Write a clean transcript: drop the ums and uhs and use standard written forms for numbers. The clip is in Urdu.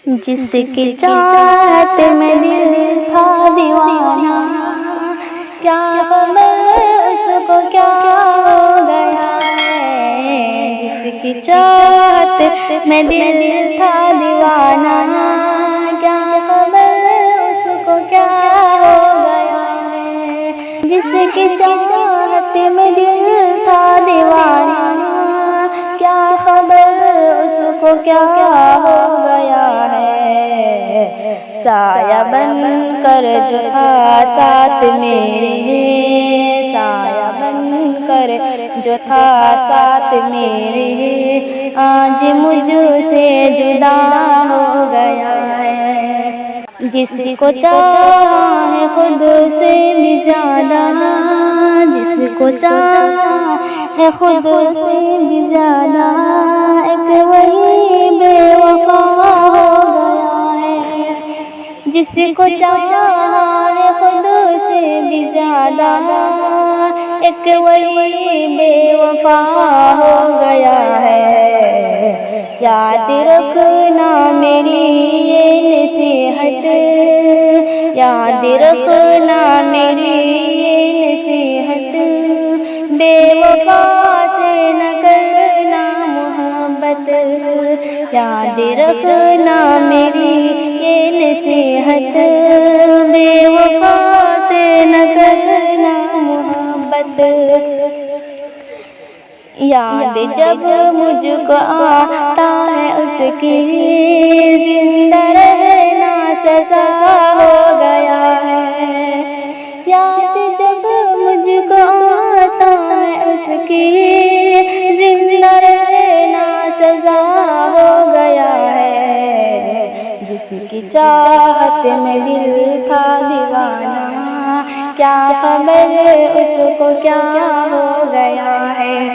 جس کی چاہت میں دل تھا دیوانہ، کیا خبر اس کو کیا ہو گیا ہے۔ جس کی چاہت میں دل تھا دیوانہ، کیا خبر اس کو کیا ہو گیا ہے۔ جس کی چاہت میں دل تھا دیوانہ، کیا خبر اس کو کیا ہو گیا ہے۔ سایہ بن کر جو تھا ساتھ میرے، سایہ بن کر جو تھا ساتھ میرے، آج مجھ سے جدا ہو گیا ہے۔ جس کو چاہے خود سے بھی زیادہ، جس کو چاہے خود سے بھی زیادہ، ایک وہی بے وفا ہو گیا ہے۔ جس کو چاہے خود سے بھی زیادہ، ایک وہی بے وفا ہو گیا ہے۔ یاد رکھنا میری یہ نصیحت، یاد رکھنا میری یہ نصیحت، بے وفا سے نہ کرنا محبت۔ یاد رکھنا میری یہ نصیحت، بے وفا سے نہ کرنا محبت۔ یاد جب مجھ کو آتا ہے اس کی، زندہ رہنا سزا ہو گیا ہے۔ یاد جب مجھ کو آتا ہے اس کی، زندہ رہنا سزا ہو گیا ہے۔ جس کی چاہت میں دل تھا دیوانہ، کیا خبر اس کو کیا ہو گیا ہے۔